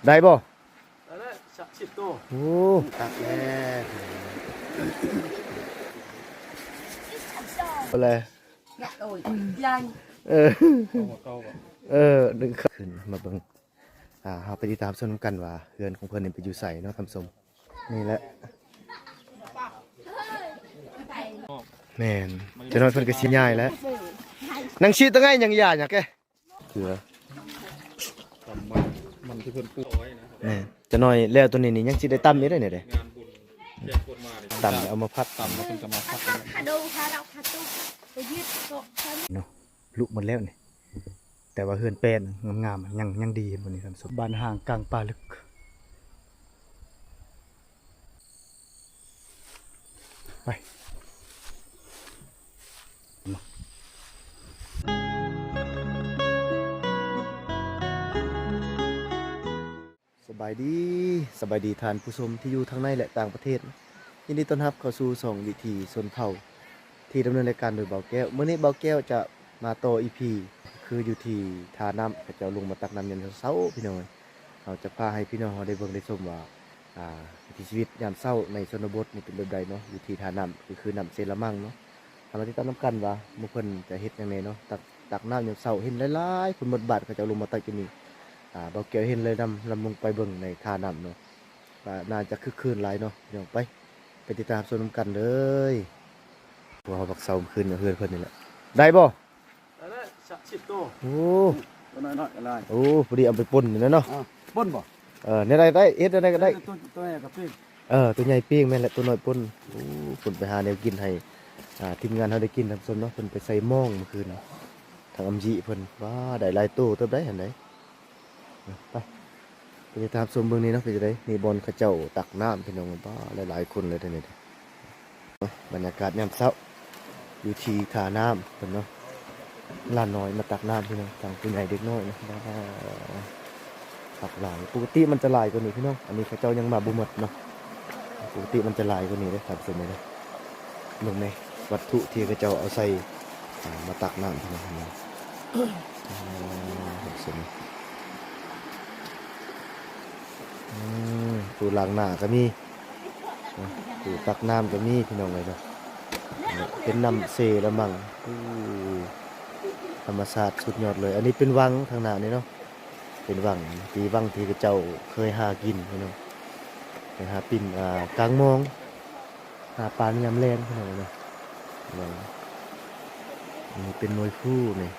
ได้บ่ได้30ตัวโอ้ตักแล้วอะไรเออดึงขึ้นมาเบิ่งเฮาไปติดตามชมกันว่าเฮือนของเพิ่นนี่ไปอยู่ไสเนาะท่านผู้ชมนี่แหละแม่นจะนอนเพิ่นก็สิย้ายแล้วนางชีตั้งไงยังย่าหยังแกเสือมันที่เพิ่นปลูกไว้นะแม่จะน้อยแล้วตัวนี้นี่ยังสิได้ตำอยู่ได้เนี่ยเด้งานบุญแจกคนมาตำเอามาพัดตำแล้วเพิ่นก็มาพัดเนาะลุกหมดแล้วนี่แต่ว่าเฮือนแป้นงามๆยังดีบ่นี่ท่านผู้ชมบ้านห่างกลางป่าลึกไปสบายดีท่านผู้ชมที่อยู่ทั้งในและต่างประเทศยินดีต้อนรับเข้าสู่ช่องวิถีชนเผ่าที่ดำเนินรายการโดยเบาแก้วมื้อนี้เบาแก้วจะมาต่อ EP คืออยู่ที่ท่าน้ำเขาเจ้าลงมาตักน้ำยามเช้าพี่น้องเราจะพาให้พี่น้องได้เบิ่งได้ชมว่าวิถีชีวิตยามเช้าในชนบทนี่เป็นแบบใดเนาะอยู่ที่ท่าน้ำคือน้ำเซละมั่งเนาะเราติดตามน้ำกันว่าหมู่เพิ่นจะเฮ็ดจังไดเนาะตักน้ำยามเช้าเห็นหลายๆคนบทบาทเขาเจ้าลงมาตักอยู่นี่เบาแก้วเห็นเลยลำลงไปเบิ่งในท่าน้ำเนาะน่าจะคึกคืนหลายเนาะเดี๋ยวไปติดตามชมกันเลยพวกเขาบักเซาคืนกับเพื่อนเพิ่นนี่แหละได้บ่ได้30ตัวโอ้ตัวน้อยๆอะไรโอ้พอดีเอาไปป่นนี่นะเนาะป่นบ่เนี่ยได้เฮ็ดได้ก็ได้ตัวใหญ่กับปิ้งตัวใหญ่ปิ้งแม่นแหละตัวน้อยป่นโอ้ป่นไปหาแนวกินให้ทีมงานเฮาได้กินท่านผู้ชมเนาะเพิ่นไปใส่หม้องเมื่อคืนทางอำจิเพิ่นว้าได้หลายตู้เติบได้หั่นไดไปติดตามชมเบิ่งนี้เนาะเป็นจังได๋นี่บอนเขาเจ้าตักน้ำพี่น้องบ้าหลายๆคนเลยเด้นี่บรรยากาศยามเช้าอยู่ที่ท่าน้ำเพิ่นเนาะหลานน้อยมาตักน้ำพี่น้องทั้งผู้ใหญ่เด็กน้อยนะตักหลายปกติมันจะหลายกว่านี้พี่น้องอันนี้เขาเจ้ายังมาบ่หมดเนาะปกติมันจะหลายกว่านี้เด้ครับสมัยนี้ลงในวัตถุที่เขาเจ้าเอาใส่มาตักน้ำพี่น้องสมัยตู้ล้างหน้าก็มีตู้ตักน้ำก็มีพี่น้องเลยเนาะเป็นน้ำเซละมังธรรมชาติสุดยอดเลยอันนี้เป็นวังทางหน้านี่เนาะเป็นวังที่เจ้าเคยหากินพี่น้องไปหาปิ่นกลางมองหาปลาในยามแรงพี่น้องเนาะนี่เป็นหน่วยผู้นี่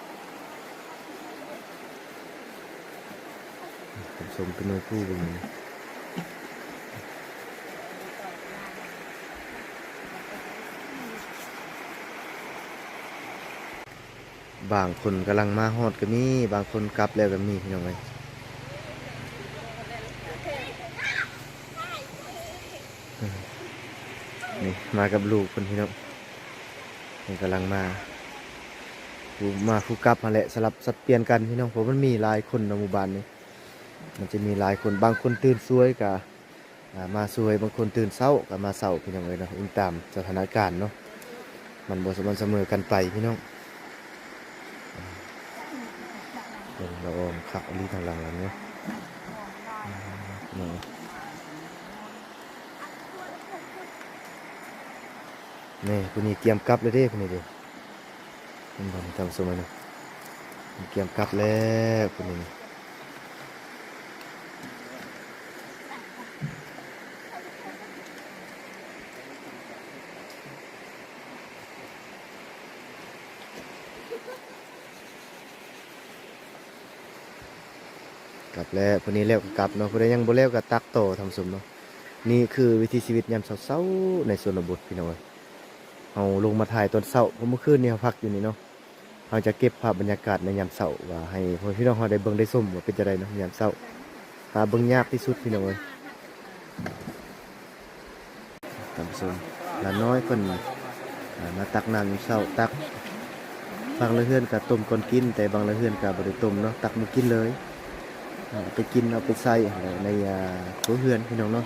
ผมชมเป็นหน่วยผู้เป็นบางคนกำลังมาฮอดก็มีบางคนกลับแล้วก็มีพี่น้องเอ้ยนี่มากับลูกคนพี่น้องนี่กำลังมาผู้กลับมาแหละสลับสับเปลี่ยนกันพี่น้องเพราะมันมีหลายคนในหมู่บ้านนี้มันจะมีหลายคนบางคนตื่นสวยก็มาสวยบางคนตื่นเช้าก็มาเช้าพี่น้องเอ้ยเนาะตามสถานการณ์เนาะมันบ่สม่ำเสมอกันไปพี่น้องเราอมขับอันนี้ทางหลังแล้วเนี่ยนี่คนนี้เตรียมกลับเลยเด้คนนี้เด้มันบอลทำสมัยนะเตรียมกลับแล้วคนนี้กลับแล้วคนนี้แล้วก็กลับเนาะคนนี้ยังบ่แล้วก็ตักโตทำสมเนาะนี่คือวิถีชีวิตยามเช้าๆในชนบทพี่น้องเอาลงมาถ่ายตอนเช้าเพราะเมื่อคืนนี่เราพักอยู่นี่เนาะเราจะเก็บภาพบรรยากาศในยามเช้าว่าให้พี่น้องเราได้เบิ่งได้ชมว่าเป็นจังได๋เนาะยามเช้าหาเบิ่งยากที่สุดพี่น้องทำสมหลานน้อยเพิ่นมาตักน้ำเช้าตักบางละเฮือนก็ต้มก่อนกินแต่บางละเฮือนก็บ่ได้ต้มเนาะตักมากินเลยไปกินเอาไปใส่ในครัวเรือนพี่น้องเนาะ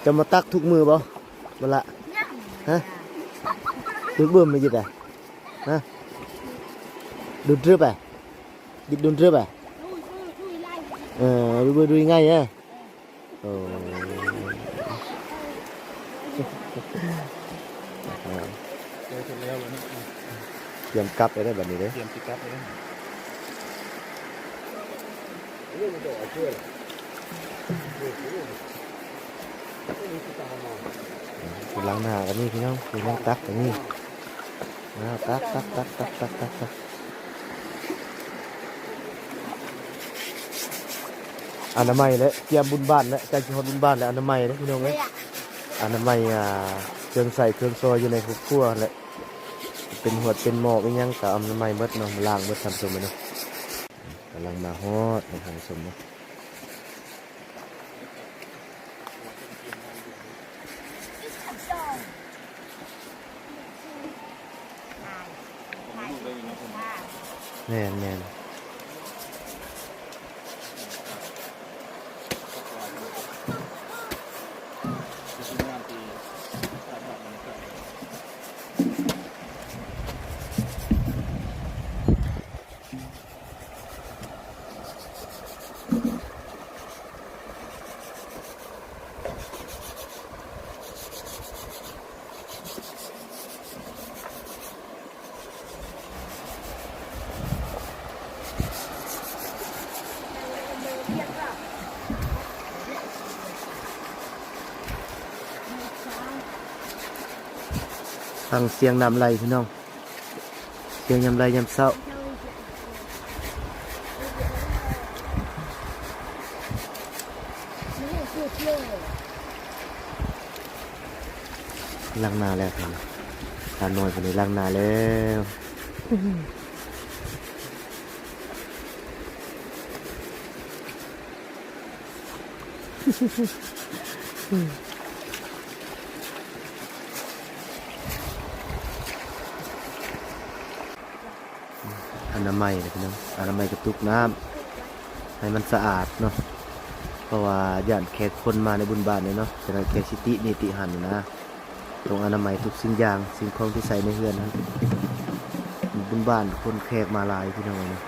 จะมาตักทุกมือบ่บ่ละฮะดูเบิ่มไม่จิตอ่ะฮะดูดรึบอ่ะดิดดูดรึบอ่ะดูง่ายอ่ะโอ้เตรียมกลับไปได้แบบนี้เลย เตรียมปิกอัพเลย ล้างหน้ากันนี่พี่น้องพี่น้องตักกันนี่ตักอนามัยเลยเตรียมบุญบ้านแล้วใจชิฮอนบุญบ้านแล้วอนามัยเลยพี่น้องเลยอนามัยเครื่องใส่เครื่องซอยอยู่ในครัวแหละเป็นหัวเป็นหม้อเป็นยังกับอนามัยเบิดเนาะล้างเบิดทำสมเนาะกำลังมาฮอดในทางสมเนาะแน่นฟังเสียงน้ำไหลพี่น้องเสียงยำไหลยำเศร้าล้างหน้าแล้วครับตาหน่อยคนนี้ล้างหน้าแล้วอนามัยเลยพี่น้องอนามัยกับตุกน้ำให้มันสะอาดเนาะเพราะว่าย่านแขกคนมาในบุญบ้านเนี่ยเนาะจะได้แขกสิตินิติหันนะตรงอนามัยทุกสิ่งอย่างสิ่งของที่ใส่ในเรือนนั้นบุญบ้านคนแขกมาหลายพี่น้องเนาะ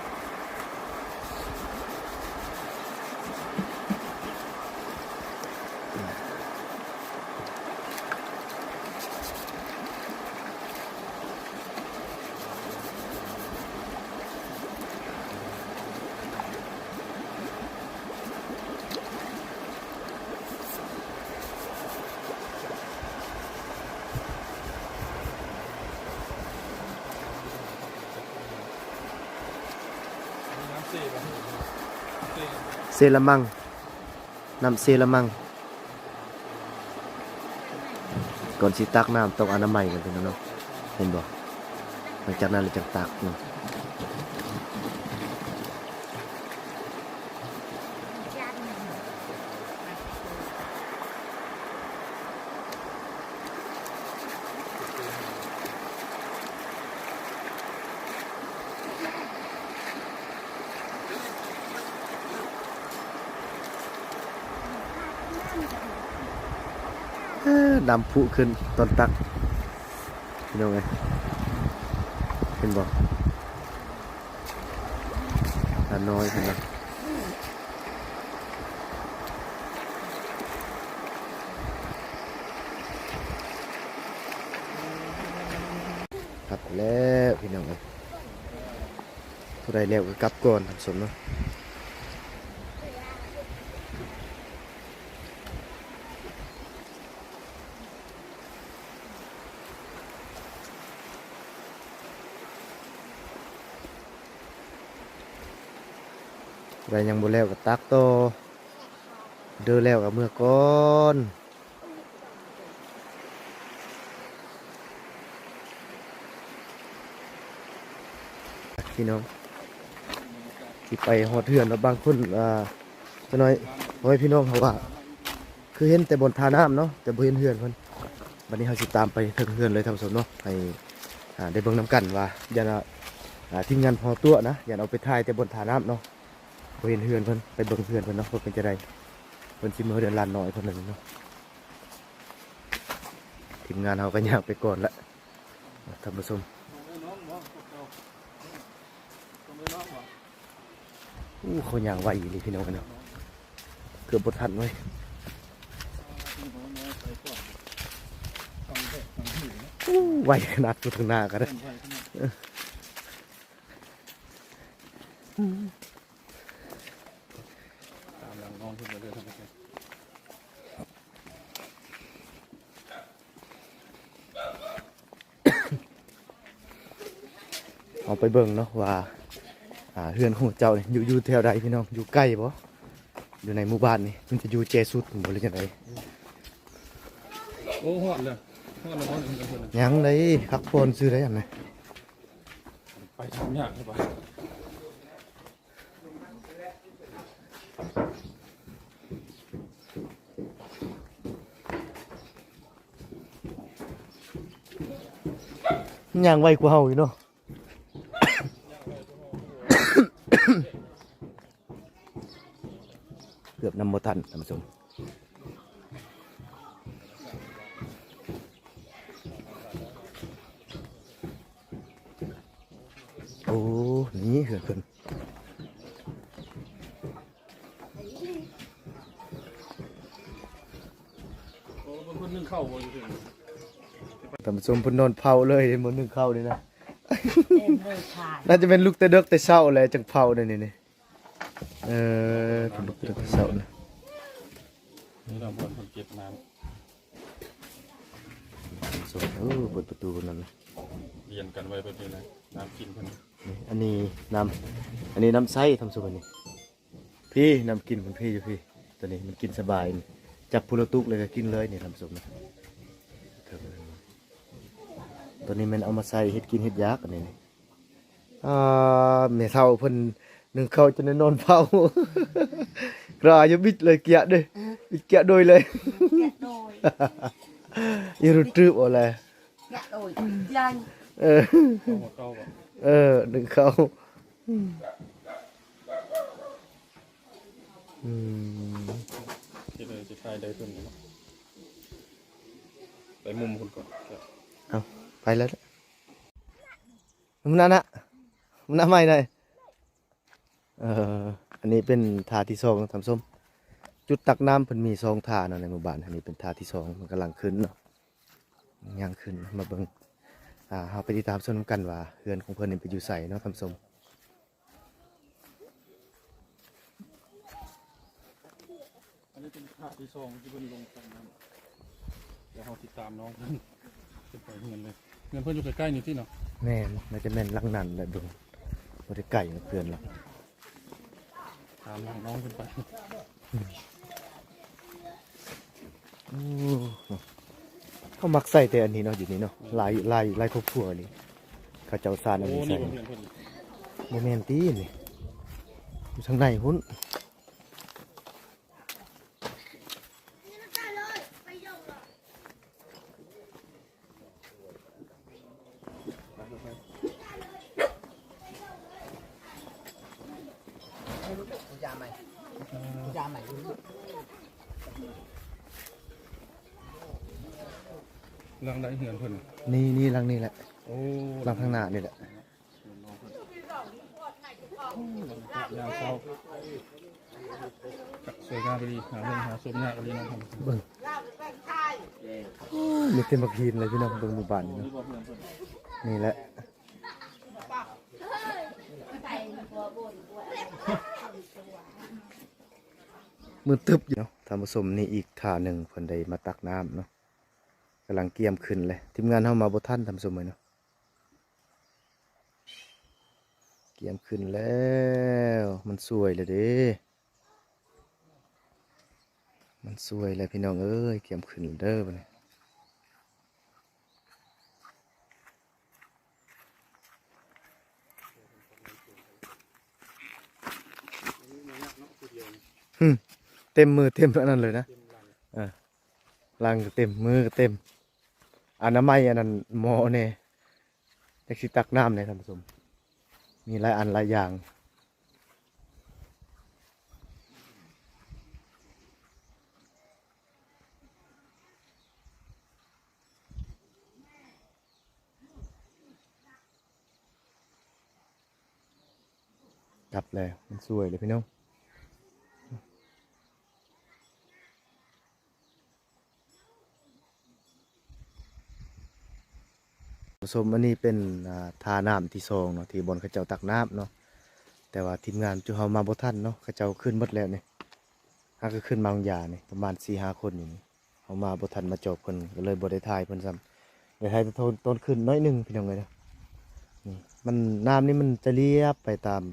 เซรามังน้ำเซรามังก่อนสิตักน้ำต้องอนามัยกันพี่น้องเนาะเห็นบ่หลังจากนั้นเราจะตักเนาะดำผุขึ้นตอนตักพี่น้องไงเห็นบ่ตาน้อยพี่น้องครับแล้วพี่น้องไงผู้ใดแล้วก็กลับก่อนทำสมเนาะอะไรยังบ่แล้วก็ตักโตเดินแล้วกับเมื่อก่อนพี่น้องที่ไปหอดเถื่อนแล้วบางคนจะน้อยโอ้ยพี่น้องเขาว่าคือเห็นแต่บนทาน้ำเนาะแต่บ่เห็นเถื่อนเพิ่นวันนี้เขาสิตามไปถึงเถื่อนเลยทำสมเนาะให้ได้เบิ่งน้ำกันว่าอย่าทีมงานพอตัวนะอย่าเอาไปถ่ายแต่บนทาน้ำเนาะบ่เห็นเถื่อนเพิ่นไปเบิ่งเถื่อนเพิ่นเนาะเพิ่นเป็นจะได้เพิ่นสิมาเดือนล้านน้อยเพิ่นนั่นเนาะ ทีมงานเราก็ย่างไปก่อนละท่านผู้ชมเขาย่างไวอีหลีพี่น้องกันเนาะเกือบบทันไว้ยไวขนาดตัวถึงหน้ากันเลยตามหลังน้องขึ้นมาเลยทำไม เอาไปเบิ่งเนาะว่าเฮือนของเจ้านี่อยู่แถวใดพี่น้องอยู่ใกล้บ่อยู่ในหมู่บ้านนี่มันจะอยู่เจสุดบ่หรือจังได โอ้หอดเลยหอดเลยหอดเลย ยังได้พักผ่อนซื้อได้อันไหน ไปทำยากใช่ปะ ย่างไวกว่าเฮาอยู่เนาะ เกือบนำบ่ทันท่านผู้ชมโอ้นี่เหือนเพิ่น โอ้บางคนนึ่งข้าวบ่อยู่ถึง ท่านผู้ชมเพิ่นนอนเผาเลยมื้อนึงเข้านี่นะ เต็มเลยค่ะ น่าจะเป็นลูกแต่เด็กแต่เช้าแหละจังเผาได้นี่เป็นลูกแต่เด็กแต่เช้านะ นี่เราบนคนเก็บน้ สวยเปิดประตูนั่นนะ ำเรียนกันไว้แบบนี้นะน้ำกินเพิ่น นี่อันนี้น้ำใสทำสุกอันนี้พี่น้ำกินของพี่อยู่พี่ตัวนี้มันกินสบายนี่จับพุระตุกเลยก็กินเลยนี่ทำสุกนะตัวนี้มันเอามาใส่เฮ็ดกินเฮ็ดยากอันนี้นี่แม่เฒ่าเพิ่นนึ่งข้าวจนได้นอนเผา กระอย่าบิดเลยเกียเด้อบิดเกียโดยเลย แกะโดย อย่ารู้ตรึบเอาเลย แกะโดยยัน เออ เข้ามาเข้าบ่ นึ่งข้าวอืม ที่เลยจะคลายได้เพิ่นเนาะไปมุมคนก่อนครับ เอาไปแล้วมันน่ะมันน่ะไม่ได้อันนี้เป็นทาที่สองทำส้มจุดตักน้ำเพิ่นมีสองทาเนาะในหมู่บ้านอันนี้เป็นทาที่สองมันกำลังขึ้นเนาะยังขึ้นมาเบิ่งเฮาไปติดตามชมกันว่าเฮือนของเพิ่นนี่ไปอยู่ไสเนาะทำส้ม อันนี้เป็นภาพที่สองที่เพิ่นลงกันน้ำเดี๋ยวเราติดตามน้องเพิ่นขึ้นไปเงินเลยเงินเพิ่นอยู่ใกล้ๆนี่ที่เนาะ แม่นน่าจะแม่นลังนันแหละเบิ่งบ่ได้ไก่เพื่อนหรอก ตามหลังน้องขึ้นไป โอ้เขามักใส่แต่อันนี้เนาะอยู่นี่เนาะลายครอบครัวนี่เขาเจ้าสารอัน โอ้ นี้ นี่ ใส่ บ่เพื่อนเพิ่น บ่แม่นตีนี่อยู่ทางในหุ้นหลังได้เหือนเพิ่น นี่หลังนี่แหละ โอ้ หลังข้างหน้านี่แหละ ยามเช้าสวยงามไปดีหาเรื่องหาสมยากไปดีน้องทำ เบิ่งมีเต็มบักหินเลยพี่น้องเบิ่งหมู่บ้านนี่ นี่ เนาะ บ่เพื่อนเพิ่น นี่แหละมือตึบอยู่เนาะท่านผู้ชมนี่อีกท่าหนึ่งเพิ่นได้มาตักน้ำเนาะกำลังเกียมขึ้นเลยทีมงานเฮามาบ่ทันท่านผู้ชมเลยเนาะเกียมขึ้นแล้วมันสวยเลยเด้มันสวยเลยพี่น้องเอ้ยเกียมขึ้นเด้อบัดนี้เต็มมือเต็มอันนั้นเลยนะลังก็เต็มมือก็เต็มอนามัยอันนั้นหมอเนี่ยแท็กซี่ตักน้ำเนี่ยท่านผู้ชมมีหลายอันหลายอย่าง ตับแล้วมันสวยเลยพี่น้องผสมอันนี้เป็นทาน้ำที่ซองเนาะที่บนเขาเจ้าตักน้ำเนาะแต่ว่าทีมงานจุเฮามาบ่ทันเนาะเขาเจ้าขึ้นหมดแล้วนี่หาก็ขึ้นมาบางยานี่ประมาณ 4-5 คนนี่เฮามาบ่ทันมาจบเพิ่นก็เลยบ่ได้ถ่ายเพิ่นซ้ำได้ถ่ายแต่ต้นขึ้นน้อยหนึงพี่น้องเอ้ยเนาะนี่มันน้ำนี่มันจะเรียบไปตาม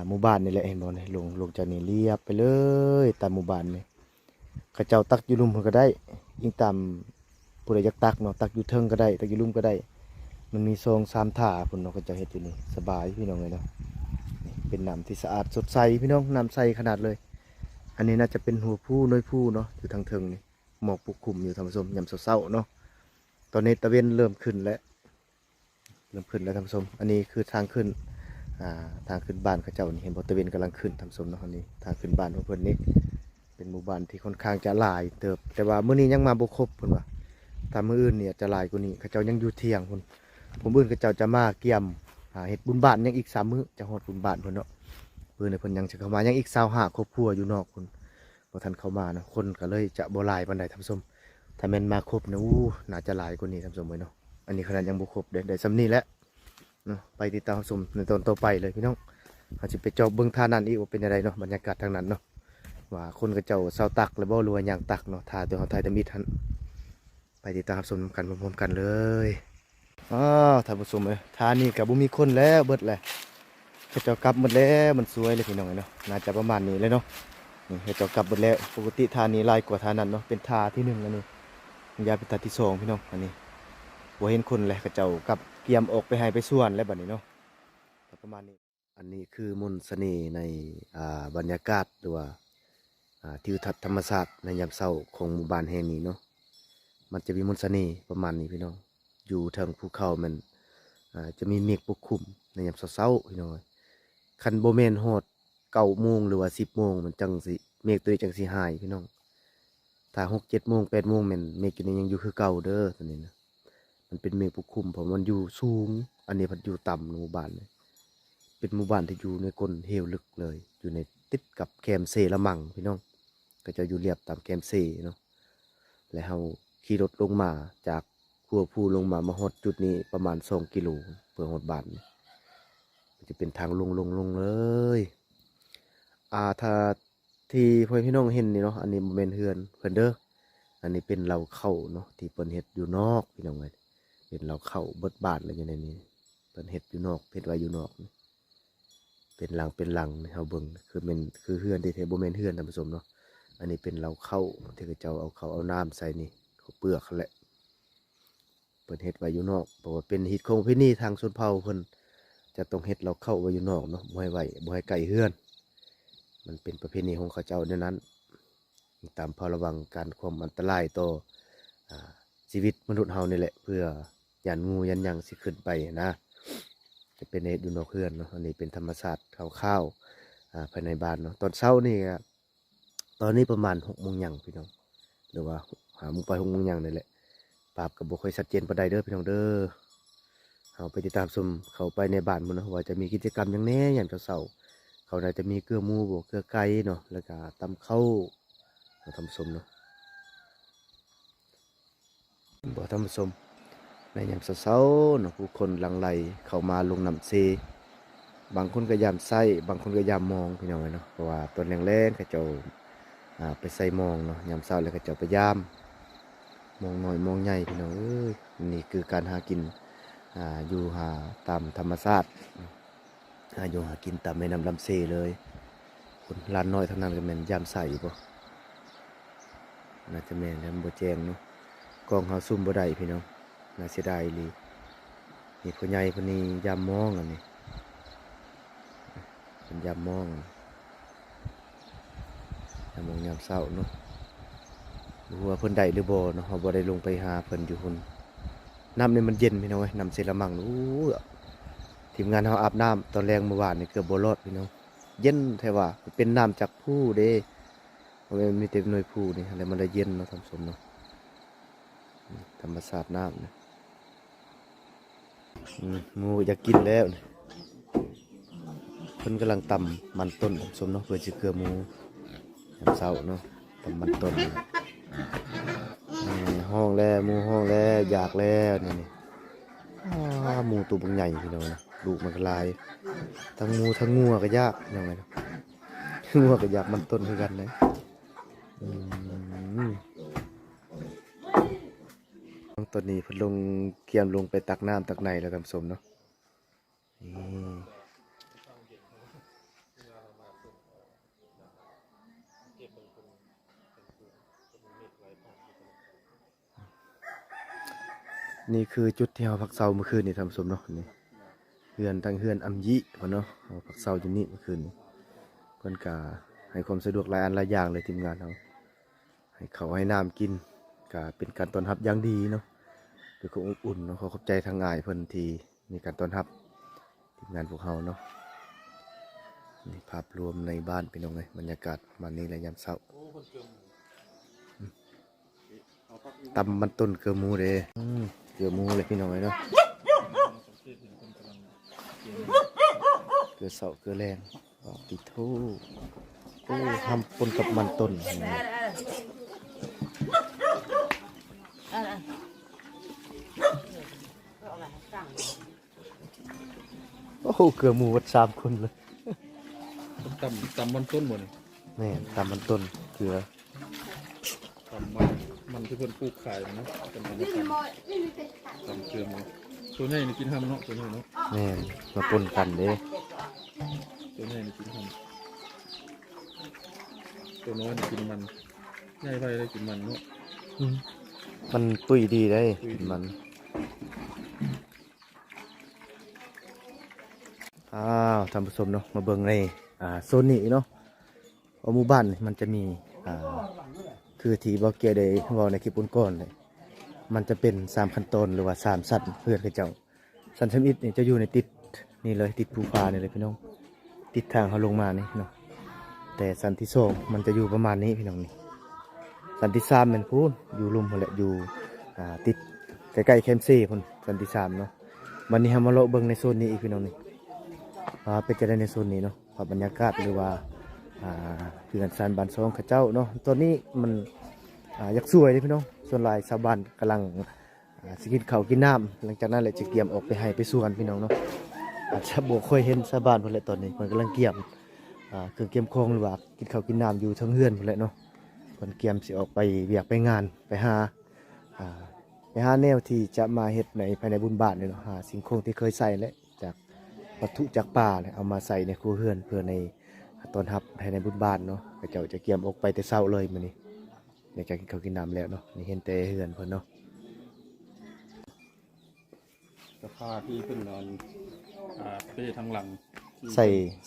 หมู่บ้านนี่แหละเห็นบ่นี่ลงจากนี่เรียบไปเลยตามหมู่บ้านนี่เขาเจ้าตักอยู่ลุ่มเพิ่นก็ได้ยิ่งตามผู้ใดอยากตักเนาะตักอยู่เทิงก็ได้ตักอยู่ลุ่มก็ได้มันมีซอง3ท่าพุ่นเนาะเขาเจ้าเฮ็ดอยู่นี่สบายพี่น้องเอ้ยเนาะนี่เป็นน้ำที่สะอาดสดใสพี่น้องน้ำใสขนาดเลย อันนี้น่าจะเป็นหัวผู้น้อยผู้เนาะอยู่ทางเทิงนี่หมอกปกคลุมอยู่ท่านผู้ชมยามเช้าๆเนาะตอนนี้ตะเวนเริ่มขึ้นแล้วท่านผู้ชมอันนี้คือทางขึ้นทางขึ้นบ้านเขาเจ้านี่เห็นบ่ตะเวนกำลังขึ้นท่านผู้ชมเนาะอันนี้ทางขึ้นบ้านของเพิ่นนี่เป็นหมู่บ้านที่ค่อนข้างจะหลายเติบแต่ว่ามื้อนี้ยังมาบ่ครบเพิ่นว่าถ้ามื้ออื่นเนี่ยจะหลายกว่านี้เขาเจ้ายังอยู่เที่ยงพุ่นผมอื่นเขาเจ้าจะมาเกี่ยมเฮ็ดบุญบ้านยังอีก3มื้อจะฮอดบุญบ้านเพิ่นเนาะเพิ่นเพิ่นยังสิเข้ามายังอีก25ครอบครัวอยู่นอกพุ่น บ่ทันเข้ามาเนาะคนก็เลยจะบ่หลายปานใดท่านผู้ชมถ้าแม่นมาครบนะน่าจะหลายกว่านี้ท่านผู้ชมเว้ยเนาะอันนี้ขนาดยังบ่ครบได้ส่ำนี้แหละเนาะไปติดตามรับชมในตอนต่อไปเลยพี่น้องเฮาสิไปเจอบเบิ่งท่านั้นอีกว่าเป็นจังไดเนาะบรรยากาศทางนั้นเนาะว่าคนก็เจ้าเซาตักแล้วบ่หรือว่าหยังตักเนาะท่าตัวเฮาถ่ายตะมิดหั่นไปติดตามรับชมกันพร้อมๆกันเลยท่านผู้ชมเอ้ยท่านี้ก็บ่มีคนแล้วเบิดแหละเขาเจ้ากลับหมดแล้วมันสวยเลยพี่น้องเอ้ยเนาะน่าจะประมาณนี้เลยเนาะ นี่เจ้ากลับหมดแล้วปกติทานี้ลายกว่าทานั้นเนาะเป็นทาที่1อันนี้ยาเป็นทาที่2พี่น้องอันนี้บ่เห็นคนเลยเขาเจ้ากลับเกียมออกไปให้ไปส่วนแล้วบัดนี้เนาะประมาณนี้อันนี้คือมนต์เสน่ห์ในบรรยากาศหรือว่าทิวทัศน์ธรรมชาติในยามเช้าของหมู่บ้านแห่งนี้เนาะมันจะมีมนต์เสน่ห์ประมาณนี้พี่น้องอยู่ทางภูเขามันจะมีเมฆปกคลุมในยามเช้าๆพี่น้องคันบ่แม่นฮอด9 โมงหรือว่า10 โมงมันจังสิเมฆตัวนี้จังสิหายพี่น้องถ้า6-7 โมง8 โมงแม่นเมฆตัวนี้ยังอยู่คือเก่าเด้อตัวนี้นะมันเป็นเมฆปกคลุมเพราะมันอยู่สูงอันนี้มันอยู่ต่ำในหมู่บ้านเลยเป็นหมู่บ้านที่อยู่ในก้นเหวลึกเลยอยู่ในติดกับแคมเซละมังพี่น้องก็จะอยู่เรียบตามแคมเซเนาะแล้วเฮาขี่รถลงมาจากขัวภูลงมาฮอดจุดนี้ประมาณ2 กิโลเพื่อฮอดบ้านมันจะเป็นทางลงเลยถ้าที่พ่อพี่น้องเห็นนี่เนาะอันนี้บ่แม่นเฮือนเพิ่นเด้ออันนี้เป็นเราเข้าเนาะที่เพิ่นเฮ็ดอยู่นอกพี่น้องเอ้ยเป็นเราเข้าเบิดบ้านเลยอยู่ในนี้เพิ่นเฮ็ดอยู่นอกเฮ็ดไว้อยู่นอกเป็นหลังเฮาเบิ่งคือแม่นคือเฮือนที่แท้บ่แม่นเฮือนท่านผู้ชมเนาะอันนี้เป็นเราเข้าที่เขาเจ้าเอาเขาเอาน้ำใส่นี่เขาเปลือกแหละเพิ่นเฮ็ดไว้อยู่นอกเพราะว่าเป็นฮิตของพี่นี่ทางชนเผ่าเพิ่นจะต้องเฮ็ดเราเข้าไว้อยู่นอกเนาะบ่ให้ไว้บ่ให้ไกลเฮือนมันเป็นประเพณีของเขาเจ้าในนั้นตามเฝ้าระวังการความอันตรายต่อชีวิตมนุษย์เฮานี่แหละเพื่อยันงูยันหยังสิขึ้นไปนะจะเป็นเหตุอยู่นอกเฮือนเนาะอันนี้เป็นธรรมชาติคร่าวๆภายในบ้านเนาะตอนเช้านี่ตอนนี้ประมาณ6 โมงหยังพี่น้องหรือว่า5 โมงไป6 โมงหยังนี่แหละภาพก็บ่ค่อยชัดเจนปานใดเด้อพี่น้องเด้อเฮาไปติดตามชมเข้าไปในบ้านพุ่นเนาะว่าจะมีกิจกรรมหยังแหน่ยามเช้าๆเขาน่าจะมีเกลือหมูบ่เกลือไก่เนาะแล้วก็ตำข้าวทำสมเนาะบ่ทำสมในยามเช้าๆเนาะผู้คนหลั่งไหลเข้ามาลงน้ำเซบางคนก็ยามไส้บางคนก็ยามมองพี่น้องเนาะเพราะว่าตอนแรงๆเขาเจ้าไปใส่มองเนาะยามเช้าแล้วเขาเจ้าไปยามมองน้อยมองใหญ่พี่น้องเอ้ยนี่คือการหากินอยู่หาตามธรรมชาติอยู่หากินตามแม่น้ำลำเซเลยคนลานน้อยเท่านั้นก็แม่นยามใส่บ่น่าจะแม่นแล้วบ่แจ้งเนาะกล้องเฮาซุ่มบ่ได้พี่น้องน่าเสียดายอีหลีนี่พ่อใหญ่เพิ่นนี่ยามมองอันนี้เพิ่นยามมองยามเช้าเนาะบ่รู้ว่าเพิ่นได้หรือบ่เนาะเฮาบ่ได้ลงไปหาเพิ่นอยู่พุ่นน้ำนี่มันเย็นพี่น้องเอ้ยน้ำเซรามังทีมงานเฮาอาบน้ำตอนแรงเมื่อวานนี่เกือบบ่รอดพี่น้องเย็นแท้ว่าเป็นน้ำจากผู้เด้มันมีแต่หน่วยผู้นี่แล้วมันเลยเย็นเนาะท่านผู้ชมเนาะธรรมชาติน้ำนะงูอยากกินแล้ว พิ่นกำลังตำมันต้นสมเนาะเพื่อสิเกลือหมูยามเช้าเนาะตำมันต้นนี่ห้องแล้วหมูห้องแล้วอยากแล้วนี่หมูตัวบักใหญ่พี่น้องนะลูกมันก็หลายทั้งหมูทั้งงัวก็ยากยังไงเนาะงัวก็อยากมันต้นคือกันนะตอนนี้เพิ่นลงเกียมลงไปตักน้ำตักในแล้วทำสมเนาะนี่คือจุดที่เราพักเสาเมื่อคืนนี่ทำสมเนาะนี่เฮือนทั้งเฮือนอัมยิพอเนาะเราพักเสาอยู่นี่เมื่อคืนเพิ่นกะให้ความสะดวกหลายอันหลายอย่างเลยทีมงานเราให้เขาให้น้ำกินก็เป็นการต้อนรับอย่างดีเนาะด้วยความอบอุ่นเนาะขอบใจทางง่ายเพิ่นที่มีการต้อนรับทีมงานพวกเราเนาะนี่ภาพรวมในบ้านเป็นยังไงบรรยากาศมันนี้แหละยามเช้าตำมันต้นเกลือหมูเด้เกลือหมูเลยพี่น้องเนาะเกลือเสาเกลือแรงติดทูทำปนกับมันต้นโอ้โหเกลือหมูวัด3 คนเลยตำมันต้นหมดเลย แม่ตำมันต้นเกลือตำมันที่เพิ่นปลูกขายนะเป็นมันตำเกลือมันตัวนี้นี่กินห้ำเนาะตัวนี้เนาะแม่มาปนกันเด้ตัวนี้นี่กินห้ำตัวน้อยนี่กินมันใหญ่ไปได้กินมันเนาะมันตุ้ยดีได้กินมันท่านผู้ชมเนาะมาเบิ่งในโซนนี้เนาะหมู่บ้านมันจะมีคือที่บ่เกี่ยวได้เว้าในคลิปก่อนๆเลยมันจะเป็น3ขั้นตอนหรือว่า3สันเพื่อนกับเจ้าสันชมิดนี่จะอยู่ในติดนี่เลยติดภูฟ้านี่เลยพี่น้องติดทางเขาลงมานี่เนาะแต่สันที่2มันจะอยู่ประมาณนี้พี่น้องนี่สันที่3มันพูนอยู่ลุ่มพุ่นแหละอยู่ติดใกล้ๆแคมป์ซีพุ่นสันที่3เนาะวันนี้เฮามาเลาะเบิ่งในโซนนี้อีกพี่น้องนี่เป็นจะได้ในโซนนี้เนาะบรรยากาศหรือว่าเพื่อนซานบ้านซองเขาเจ้าเนาะตอนนี้มันอยากสวยเลยพี่น้องส่วนหลายชาวบ้านกำลังสิกินข้าวกินน้ำหลังจากนั้นแหละจะเกี่ยมออกไปให้ไปสวนพี่น้องเนาะอาจจะบ่ค่อยเห็นชาวบ้านพุ่นแหละตอนนี้มันกำลังเกี่ยมเครื่องเกี่ยมโคงหรือว่ากินข้าวกินน้ำอยู่ทั้งเฮือนพุ่นแหละเนาะเพิ่นเกี่ยมสิออกไปเวียกไปงานไปหาแนวที่จะมาเฮ็ดในภายในบุญบ้านเนาะหาสิ่งของที่เคยใส่และจากวัตถุจากป่าเนี่ยเอามาใส่ในครัวเฮือนเพื่อในตอนรับภายในบุญบ้านเนาะเจ้าจะเกี่ยมออกไปแต่เช้าเลยมื้อนี้อยากจะกินข้าวกินน้ำแล้วเนาะนี่เห็นแต่เฮือนเพิ่นเนาะสภาพที่เพิ่นนอนเป้ทางหลังใ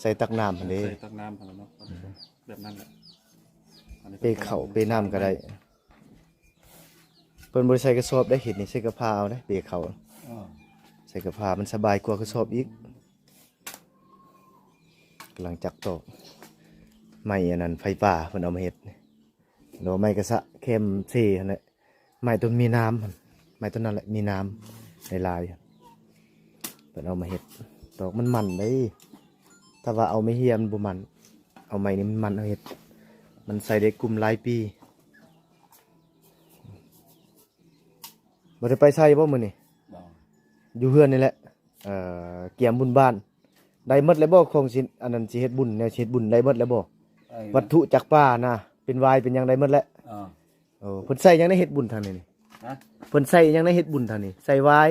ส่ตักน้ำหั่นเด้ใส่ตักน้ำหั่นเนาะแบบนั้นแหละเป้ข้าวเป้น้ำก็ได้เพิ่นบ่ได้ใส่กระสอบได้เห็นนี่ใส่กระพาเอาได้เป้ข้าวใส่กระพามันสบายกว่ากระสอบอีกกำลังจักตอกไม้อันนั้นไฟป่าเพิ่นเอามาเฮ็ดโดไม้กระสะเข้มเซ่นั่นแหละไม้ต้นมีน้ำไม้ต้นนั้นแหละมีน้ำลายเพิ่นเอามาเฮ็ดตอกมันได้ถ้าว่าเอาไม่เฮียมบ่มันเอาไม้นี่มันเอาเฮ็ดมันใส่ได้กลุ่มหลายปีบ่ได้ไปใส่บ่มื้อนี้อยู่เฮือนนี่แหละเกี่ยมบุญบ้านได้หมดแล้วบ่ของสิอันนั้นสิเฮ็ดบุญแนวสิเฮ็ดบุญได้หมดแล้วบ่วัตถุจากป่านะเป็นวายเป็นหยังได้หมดแล้วเพิ่นใส่หยังในเฮ็ดบุญทางนี้นี่เพิ่นใส่หยังในเฮ็ดบุญทางนี้ใส่วาย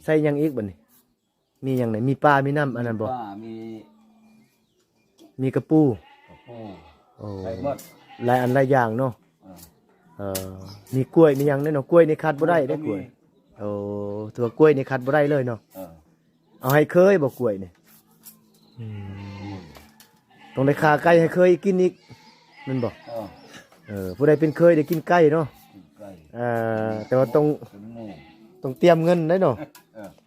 ใส่หยังอีกบัดนี้มีหยังไหนมีปลามีน้ำอันนั้นบ่มีกระปูใส่หมดหลายอันหลายอย่างเนาะมีกล้วยมีหยังเนาะกล้วยนี่คัดบ่ได้เด้กล้วยถือว่ากล้วยนี่คัดบ่ได้เลยเนาะเอาให้เคยบ่กล้วยนี่ต้องได้ขาไก่ให้เคยกินอีกแม่นบ่ผู้ใดเป็นเคยได้กินไก่เนาะแต่ว่าต้องเตรียมเงินได้เนาะ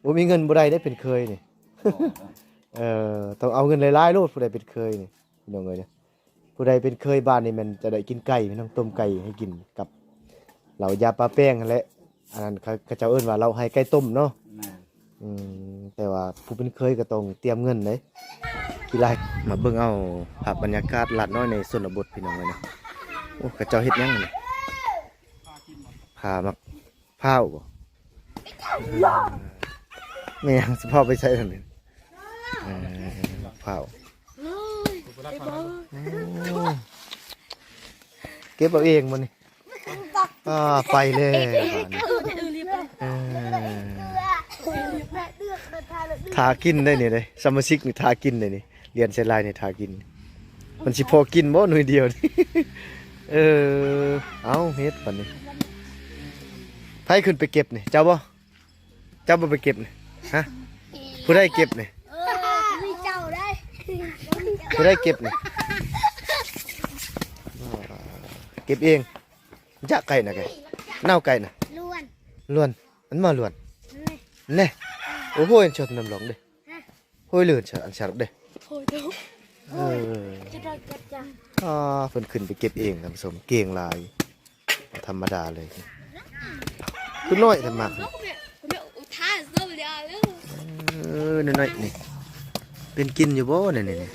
บ่มีเงินบ่ได้ได้เป็นเคยนี่ต้องเอาเงินหลายๆโลดผู้ใดเป็นเคยนี่พี่น้องเอ้ยเด้อผู้ใดเป็นเคยบ้านนี่มันจะได้กินไก่พี่น้องต้มไก่ให้กินกับเหล้ายาปลาแป้งนั่นแหละอันนั้นเขาเจ้าเอิ้นว่าเราให้ไก่ต้มเนาะ แต่ว่าผู้เป็นเคยก็ต้องเตรียมเงินเด้กีฬามาเบิ่งเอาภาพบรรยากาศลาดน้อยในชนบทพี่น้องเลยนะโอ้กระเจ้าเฮ็ดหยังนี่พามักพร้าวบ่แม่ยังสิพาไปใช้ซั่นนี่พร้าวเก็บเอาเองบ่นี่ไปเลยทากินได้นี่เลยสมาชิกนี่ทากินได้นี่เรียนเซนไลน์นี่ทากินมันสิพอกินบ่หน่วยเดียวนี่เอาเฮ็ดปานนี้ไผขึ้นไปเก็บนี่เจ้าบ่ไปเก็บนี่ฮะผู้ใดเก็บนี่มีเจ้าได้ ผู้ใดเก็บนี่เก็บเองจะไก่น่ะไก่เน่าไก่น่ะล้วนอันมาล้วนแน่โอ้โหอันชดน้ำหลงเด้โหยเลื่อนชดอันชาดเด้เพิ่นขึ้นไปเก็บเองท่านผู้ชมเก่งหลายธรรมดาเลยคือน้อยแต่มากน้อยๆนี่เป็นกินอยู่บ่นี่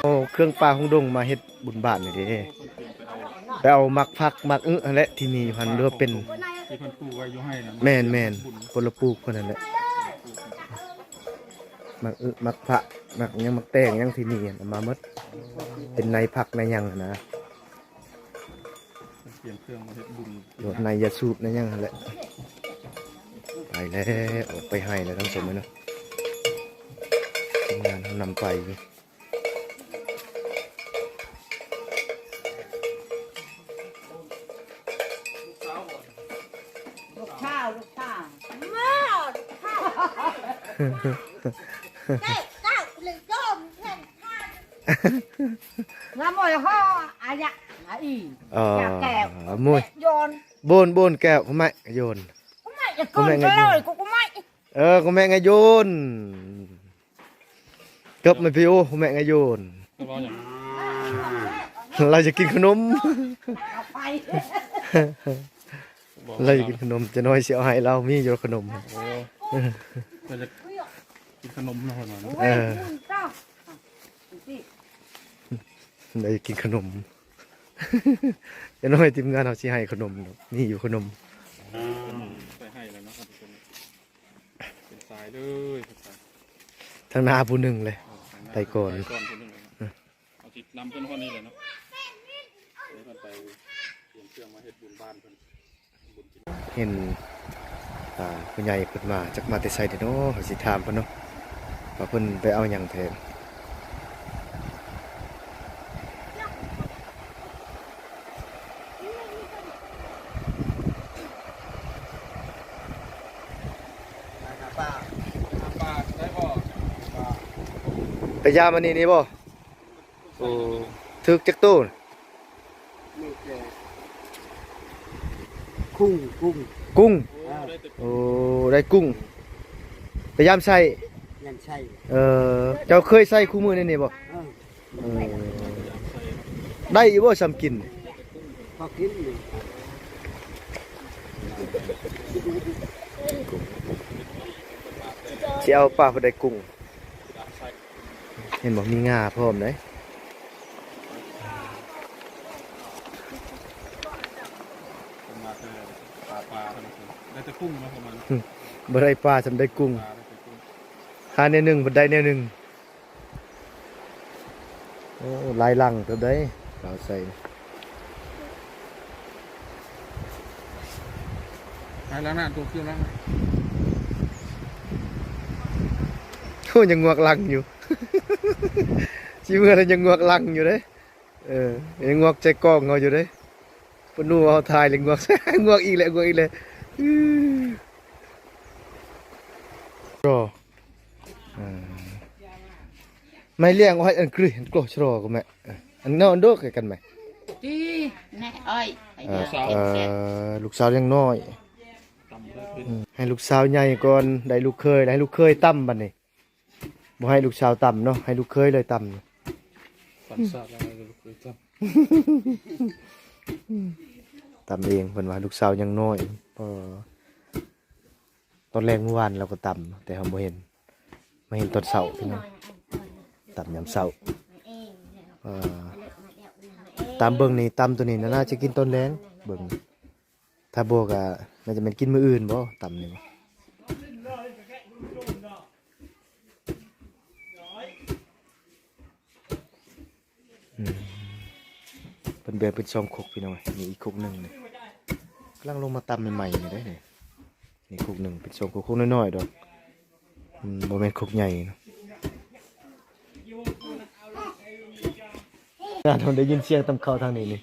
โอ้เครื่องปลาของดงมาเฮ็ดบุญบ้านนี่เด้ไปเอามักผักมักนั่นแหละที่นี่พันเรือเป็นที่เพิ่นปลูกไว้อยู่ให้นะแม่นคนละปลูกคนนั้นแหละมักผักมักยังมักแตงยังที่นี่เอามาหมดเป็นในผักในยังนะเปลี่ยนเครื่องมาเฮ็ดบุญโดดในยาสูบในยังนั่นแหละไปแล้วออกไปให้แล้วทั้งสมเลยเนาะทำงานนำไปลูกข้าวน้ำมวยห่ออะยะอีอยากแก้วมวยโยนบนแก้วเขาไม่โยนก็ไม่เลยกูไม่ก็แม่ไงโยนจบไม่พี่โอ้แม่ไงโยนเราจะกินขนมเราจะกินขนมจะน้อยเสียให้เรามีอยู่ขนมเราจะกินขนมนะคนนั้นเราจะกินขนมจะน้อยทีมงานเราสิให้ขนมนี่อยู่ขนมไปให้แล้วนะครับเป็นสายเลยทางนาผู้หนึ่งเลยไต่ก่อนเอาจิตนำเพื่อนคนนี้เลยเนาะเดี๋ยวไปเตรียมเครื่องมาเฮ็ดบุญบ้านเพิ่นเห็นผู้ใหญ่เพิ่นมาจากมาแต่ไสเด้อเนาะเขาสิถามเพิ่นเนาะว่าเพิ่นไปเอาหยังแทนไปยามันนี่บ่โอ้ถึกจักตู้กุ้งโอ้ได้กุ้งไปยามใส่เจ้าเคยใส่คู่มือนี่บ่ได้อยู่บ่ซ้ำกินพอกินสิเอาปลาบ่ได้กุ้งเห็นบอกมีงาพร้อมเลยได้แต่กุ้งนะประมาณบ่ได้ปลาจำได้กุ้งหาแนวหนึ่งบ่ได้แนวหนึ่งโอ้ลายลังตัวได้เราใส่ลายลังน่ะตัวเกี่ยวลังโอ้ยังงวกลังอยู่ชิเมื่อนั้นยังงวกลังอยู่เด้ยังงวกใจกล้องเอาอยู่เด้ปนูเอาถ่ายเลยงวกงวกอีกแล้วรอไม่เลี้ยงไว้อันกรีนกลัวชรอก็แม่อันนอนโดกกันไหมดีแน่อ้อยลูกสาวยังน้อยให้ลูกสาวใหญ่ก่อนได้ลูกเคยตั้มบัดนี้บ่ให้ลูกสาวต่ำเนาะให้ลูกเคยเลยต่ำต่ำเองเพิ่นว่าลูกสาวยังน้อย ตอนแรกเมื่อวานเราก็ตำแต่เราบ่เห็นมาเห็นตอนเช้าพี่น้องตำยามเช้าเอ่อตามเบิ่งนี่ตำตัวนี้น่าจะกินตอนแรงเบิ่งถ้าบ่ก็น่าจะเป็นกินมื้ออื่นบ่ตำนี่บ่เป็นแบ่งเป็น2คุกพี่น้องนี่อีกคุกหนึงนี่กำลังลงมาตำใหม่ๆนี่ได้นี่นี่คุกหนึงเป็น2คุกน้อยๆดอกบ่แม่นคุกใหญ่เนาะเราได้ยินเสียงตำข้าวทางนี้นี่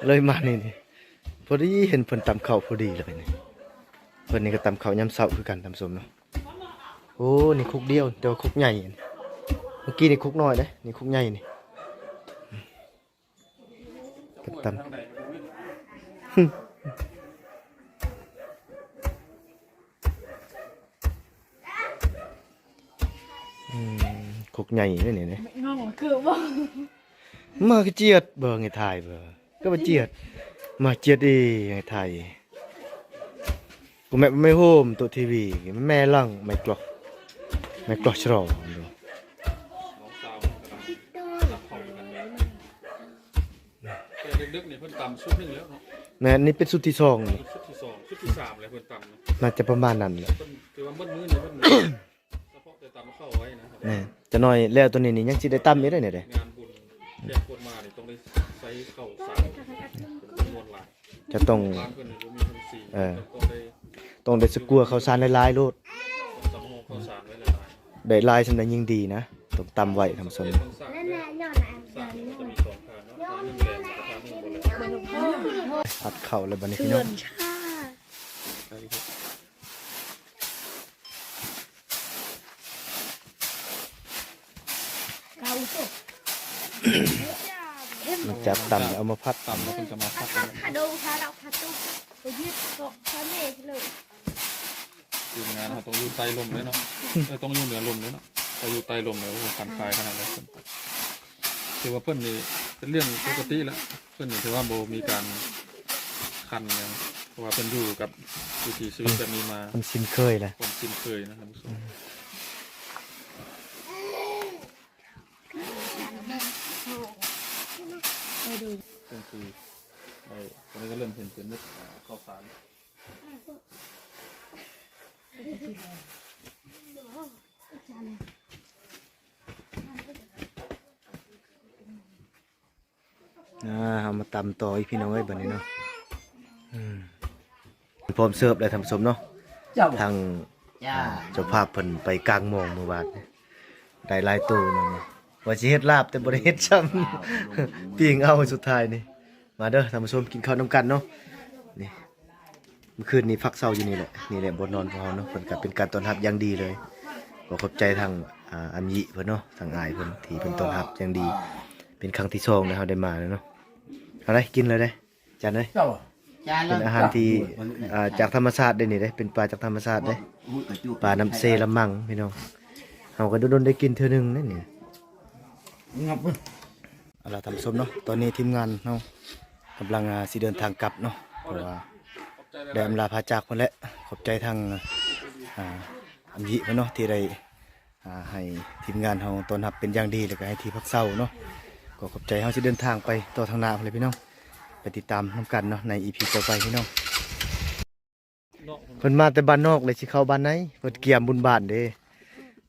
เลยมานี่พอดีเห็นเพิ่นตำข้าวพอดีเลยนี่เพิ่นนี่ก็ตำข้าวยามเช้าคือกันตำส้มเนาะโอ้นี่คุกเดียวแต่ว่าคุกใหญ่เมื่อกี้นี่คุกน้อยเด้นี่คุกใหญ่นี่ก็ตำ คุกใหญ่เลยเนี่ย งงคือบ่ มาก็เจียดเบอร์ไงไทยเบอร์ก็มาเจียดมาเจียดดีไงไทยกูแม่ไม่โฮมตัวทีวีแม่ลังไม่กลอกชรอ น้องสาวกำลังรับของกันแต่ดึกๆเนี่ยเพิ่นตำชุดหนึงแล้วเนาะ แม่นี่เป็นสุดที่สองนี่ ชุดที่2ชุดที่3แล้วเพิ่นตำนะ น่าจะประมาณนั้นแหละ เพิ่นคือว่ามื้อเนี่ยเพิ่นเฉพาะแต่ตำเข้าไว้นะครับ แม่จะน้อยแล้วตัวนี้นี่ยังสิได้ตั้มอยู่ได้เนี่ยเด้ งานบุญแขกคนมานี่ต้องได้ใช้ข้าวสารเป็นจำนวนหลาย จะต้อง ร้านเพิ่นนี่บ่มีคนสี่ต้องได้สกัวข้าวสารหลายๆโลด ตำห้องข้าวสารไว้หลาย ได้หลายสำนั้นยิ่งดีนะต้องตำไว้ทำสม เฮ็ดต้องสร้าง นั่น เด้ แห อ ละย้อนแอม สร้างมันจะมี2ทางเนาะทางหนึงแดงกับทางหนึงบ่แลง ผัดข้าวแล้วบัดนี้พี่น้อง ชา ใช่ครับ เขาสุก มันจับตำแล้วเอามาพัด ตำแล้วเพิ่นก็มาพัก คาดูคาเราคาตุไปยืดตกคาเมฆเลย ทีมงานเขาต้องอยู่ใต้ลมเลยเนาะต้องอยู่เหนือลมเลยเนาะพออยู่ใต้ลมแล้วคันคายขนาดนั้นถือว่าเพิ่นนี่เป็นเรื่องปกติแล้วเพิ่นนี่ถือว่าโบมีการคันเนี่ยเพราะว่าเพิ่นอยู่กับวิถีชีวิตแบบนี้มา มันชินเคยแหละ ความชินเคยนะครับผู้ชมก็คือตอนนี้ก็เริ่มเห็นเป็นเม็ดข้าวสาร เอามาตำต่ออีกพี่น้องเอ้ยบัดนี้เนาะพร้อมเสิร์ฟเลยทำสมเนาะทางเจ้าภาพเพิ่นไปกลางหมองเมื่อวานได้หลายตู้นั่นนี่ว่าสิเฮ็ดลาบแต่บ่ได้เฮ็ดซ้ำ ปิ้งเอาสุดท้ายนี่มาเด้อท่านผู้ชมกินข้าวนํกันเนาะนี่เมื่อคืนนี้พักเช้าอยู่นี่แหละบ่นอนของเฮาเนาะเพิ่นก็เป็นการต้อนรับอย่างดีเลยขอขอบใจทางอัมยิเพิ่นเนาะทางอายเพิ่นที่เพิ่นต้อนรับอย่างดีเป็นครั้งที่2นะเฮาได้มาเนาะเอาได้กินเลยได้จานเลยเป็นอาหารที่จากธรรมชาติได้นี่ได้เป็นปลาจากธรรมชาติได้ปลาน้ำเซละมังพี่น้องเฮาก็โดนได้กินเทื่อนึงนั่นนี่เอาล่ะท่านผู้ชมเนาะตอนนี้ทีมงานเฮากำลังสิเดินทางกลับเนาะเพราะว่าได้อำลาพาจากเพิ่นแล้วขอบใจทางอัมยิเพิ่นเนาะที่ได้ให้ทีมงานเฮาต้อนรับเป็นอย่างดีแล้วก็ให้ที่พักเช้าเนาะก็ขอบใจเฮาสิเดินทางไปต่อทางหน้าพุ่นเลยพี่น้องไปติดตามนํกันเนาะใน EP ต่อไปพี่น้องเพิ่นมาแต่บ้านนอกเลยสิเข้าบ้านไหนเพิ่นเกี่ยมบุญบ้านเด้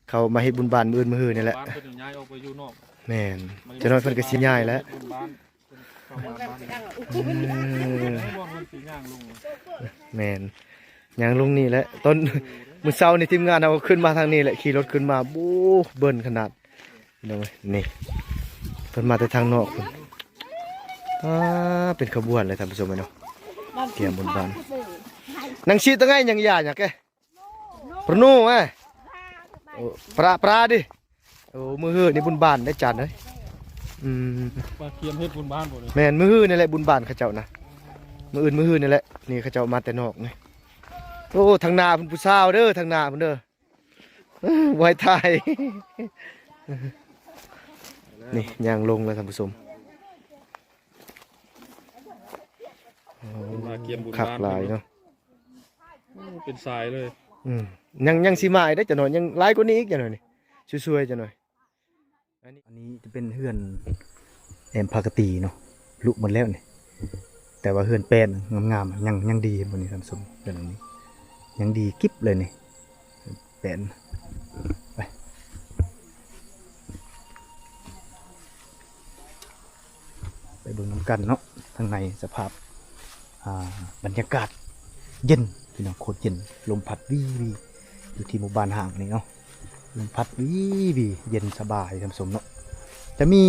เขามาเฮ็ดบุญบ้านมื้ออื่นมื้อฮื้อนี่แหละ บ้านเพิ่นย้ายออกไปอยู่นอก แม่นจะน้อยเพิ่นก็สิย้ายแล้ว บ้านเข้ามาบ้านบ่มันสิย่างลง แม่นย่างลงนี่แหละต้นมื้อเช้านี่ทีมงานเอาขึ้นมาทางนี้แหละขี่รถขึ้นมาบู๊เบิ้นขนาดพี่น้องเอ้ยนี่เพิ่นมาแต่ทางนอกพุ่นเป็นขบวนเลยท่านผู้ชมเนาะเกี่ยมบุญบ้านนางชีตะไงยังยาหยังแกปรโนูปลาดิโอ้มื้อฮื้อนี่บุญบ้านได้จานเอ้ย มาเคียมเฮ็ดบุญบ้านบ่เลย แม่นมื้อฮื้อนี่แหละบุญบ้านเขาเจ้านะมื้ออื่นมื้อฮื้อนี่แหละนี่เขาเจ้ามาแต่นอกนี่โอ้ทางหน้าเพิ่นผู้สาวเด้อทางหน้าเพิ่นเด้อไว้ทายนี่ย่างลงแล้วท่านผู้ชม มาเคียมบุญ คัก บ้าน หลายเนาะ เป็นสายเลย ยังสิมาอีกได้อจักหน่อยยังหลายกว่านี้อีกจักหน่อยนี่ช่วยๆจักหน่อยอันนี้จะเป็นเฮือนแอมภากตีเนาะลุหมดแล้วนี่แต่ว่าเฮือนแป้นงามๆยังดีบ่นี่ท่านผู้ชมเฮือนหลังนี้ยังดีกิ๊บเลยนี่แป้นไปเบิ่งน้ำกันเนาะทางในสภาพบรรยากาศเย็นพี่น้องโคตรเย็นลมพัดวีอยู่ที่หมู่บ้านห่างนี่เนาะลมพัดวีเย็นสบายท่านผู้ชมเนาะจะมี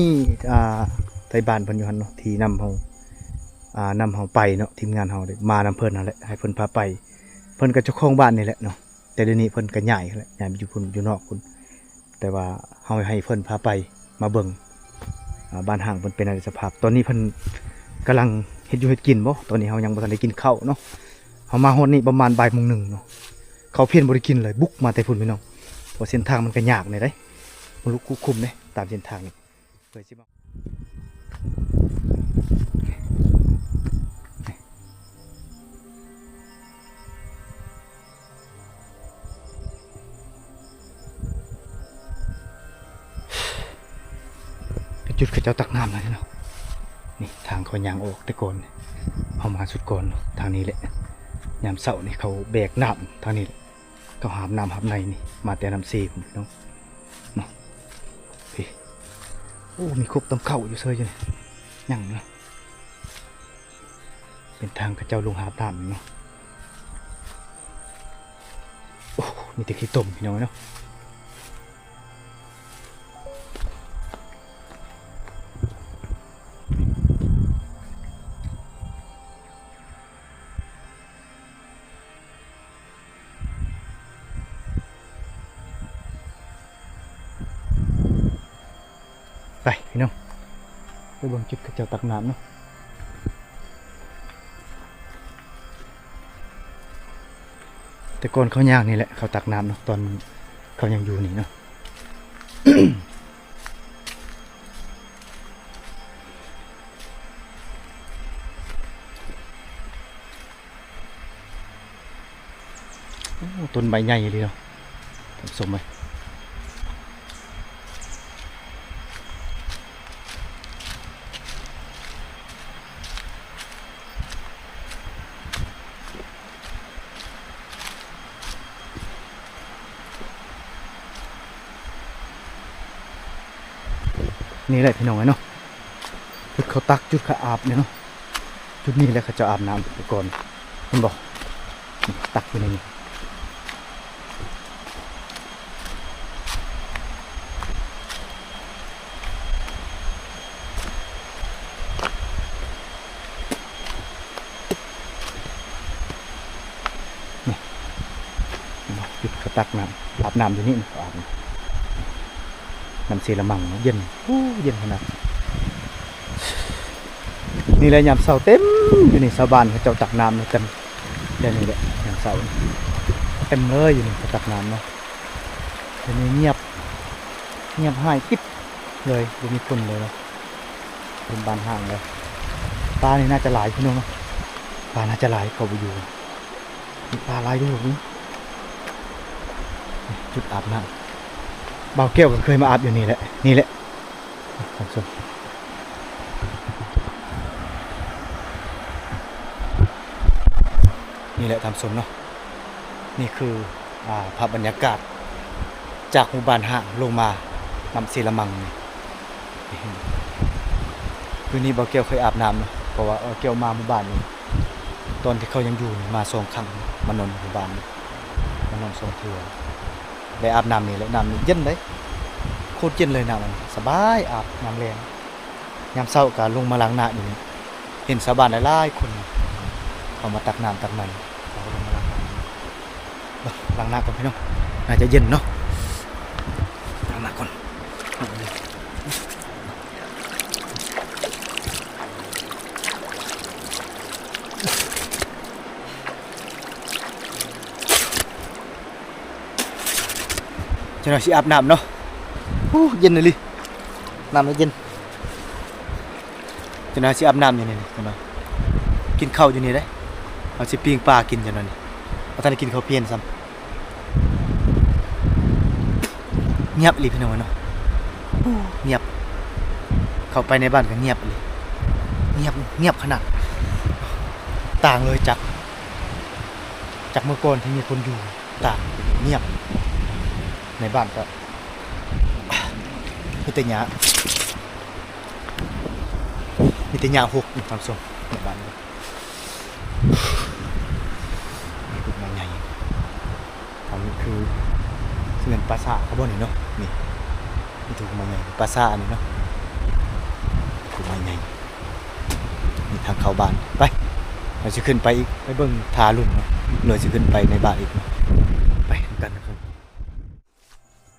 ไทยบ้านเพิ่นอยู่หั่นเนาะที่นำเฮาไปเนาะทีมงานเฮาได้มานำเพิ่นนั่นแหละให้เพิ่นพาไปเพิ่นก็เจ้าของบ้านนี่แหละเนาะแต่เดี๋ยวนี้เพิ่นก็ย้ายแล้วย้ายไปอยู่พุ่นอยู่นอกพุ่นแต่ว่าเฮาให้เพิ่นพาไปมาเบิ่งบ้านห่างเพิ่นเป็นอะไรสภาพตอนนี้เพิ่นกำลังเฮ็ดอยู่เฮ็ดกินบ่ตอนนี้เฮายังบ่ทันได้กินข้าวเนาะเฮามาฮอดนี่ประมาณบ่ายโมงหนึ่งเนาะเขาเพี้ยนบ่ได้กินเลยบุกมาแต่พุ่นพี่น้องเพราะเส้นทางมันก็ยากนี่เด้บ่รู้ควบคุมเด้ตามเส้นทางนี่เพื่อสิมาจุดเขาเจ้าตักน้ำเลยเนาะนี่ทางเขายางออกแต่ก่อนเอามาสุดก่อนทางนี้แหละยามเสาร์นี่เขาแบกน้ำทางนี้เขาหามน้ำหามในนี่มาแต่น้ำซีผมน้องเนาะพี่โอ้มีครบตำเข้าอยู่เซยอยู่นี่ยังเนาะเป็นทางเขาเจ้าลงหาบน้ำเนาะโอ้มีแต่ขี้ต้มพี่น้องเนาะไปพี่น้องไปเบิ่งจุดกระเจ้าตักน้ำเนาะแต่ก่อนเขาย่างนี่แหละเขาตักน้ำเนาะตอนเขายังอยู่นี่เนาะ โอ้ต้นใบใหญ่เลยเนาะสมไหมนี่แหละพี่น้องเนาะจุดเขาตักจุดเขาอาบเนี่ยเนาะจุดนี้แหละเขาจะอาบน้ำไปก่อนมันบอกตักอยู่ในนี้จุดเขาตักน้ำอาบน้ำอยู่นี่อาบน้ำเสละมังเย็นเย็นขนาดนี่แหละยามเสาเต็มอยู่นี่ชาวบ้านเขาเจ้าตักน้ำเต็มเดี๋ยวนี้แหละยามเสาเต็มเลยอยู่นี่เขาตักน้ำเนาะเดี๋ยวนี้เงียบหายกิ๊บเลยไม่มีคนเลยนะเป็นบ้านห่างเลยปลานี่น่าจะหลายพี่น้องเนาะปลาน่าจะหลายเขาไปอยู่มีปลาหลายด้วยแบบนี้จุดอาบน้ำเบาแก้วก็เคยมาอาบอยู่นี่แหละท่านผู้ชมนี่แหละท่านผู้ชมเนาะนี่คือภาพบรรยากาศจากหมู่บ้านห่างลงมานำเสละมังนี่คืนนี้เบาแก้วเคยอาบน้ำเนาะเพราะว่าเบาแก้วมาหมู่บ้านนี้ตอนที่เขายังอยู่มา2 ครั้งมานอนหมู่บ้านนี้มานอน2 เทื่อได้อาบน้ำนี่แหละน้ำนี่เย็นเลยโคตรเย็นเลยน้ำมันสบายอาบน้ำแรงยามเช้าก็ลงมาล้างหน้าอยู่นี่เห็นชาวบ้านหลายๆคนเขามาตักน้ำตักในเขาลงมาล้างหน้าก่อนพี่น้องน่าจะเย็นเนาะล้างหน้าก่อนจะหน่อยสิอาบน้ำเนาะเย็นเลยน้ำมันเย็นจะหน่อยสิอาบน้ำอยู่นี่จะหน่อยกินข้าวอยู่นี่ได้เอาสิปิ้งปลากินจะหน่อยเอาท่านกินข้าวเพี้ยนซ้ำ เงียบเลยพี่น้องเนาะเงียบเข้าไปในบ้านก็เงียบเลยเงียบขนาดต่างเลยจากเมื่อก่อนที่มีคนอยู่ต่างเงียบในบ้านก็มีแต่หญ้าหกอยู่ตามส่งในบ้านก็เป็นมาใหญ่อันนี้คือเงินปลาซาเขาบอกนี่เนาะนี่ถูกมาใหญ่ปลาซาอันนี้เนาะถูกมาใหญ่นี่ทางเข้าบ้านไปเราจะขึ้นไปอีกไปเบิ่งทาลุ่มเนาะเลยจะขึ้นไปในบ้านอีกเนาะไปกันนะครับ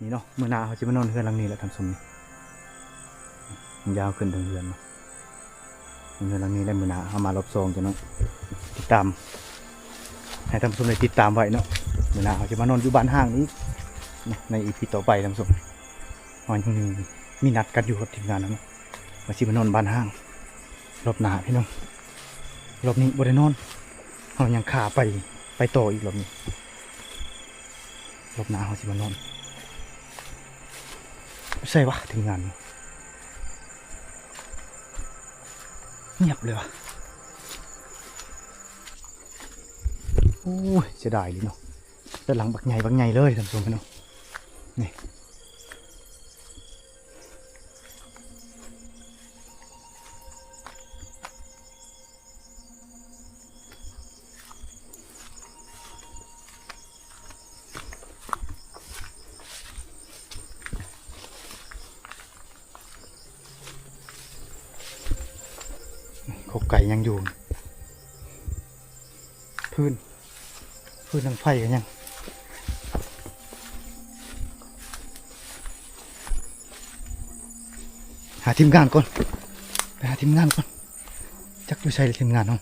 นี่เนาะมื้อหน้าเขาจะมานอนเรือนหลังนี้แล้วทำสมนี่มันยาวขึ้นถึงเรือนเนาะเรือนหลังนี้ได้มื้อหน้าเอามารอบซองจะเนาะติดตามให้ทำสมได้ติดตามไว้เนาะมื้อหน้าเขาจะมานอนอยู่บ้านห้างนี้ในอีพีต่อไปทำสมวันนี้มีนัดกันอยู่กับทีมงานเนาะมาสิมานอนบ้านห้างรอบหน้าพี่น้องรอบนี้บ่ได้นอนเรายังขาไปต่ออีกรอบนี้รอบหน้าเขาสิมานอนใช่วะทีมงานเงียบเลยวะโอ้ยเสียดายเลยเนาะแต่หลังบักใหญ่เลยท่านผู้ชมพี่น้องนี่ขกไก่ยังอยู่พื้นทางไฟกันยังหาทีมงานก่อนไปหาทีมงานก่อนจักอยู่ใช่หรือทีมงานน้อง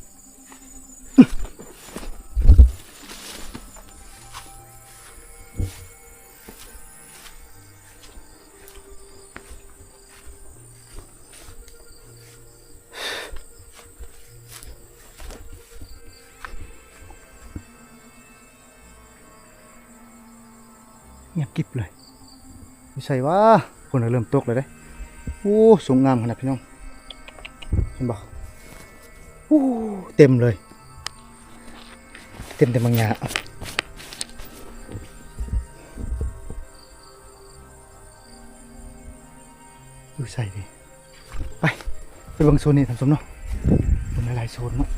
เงียบกิบเลยไม่ใช่ว่าคนเริ่มตกเลยได้โอ้สงงามขนาดพี่น้องเห็นบ่โอ้เต็มเลยเต็มบางอย่างดูใส่ดิไปเบิ่งโซนนี้ทำสมเนาะเป็นหลายโซนเนาะ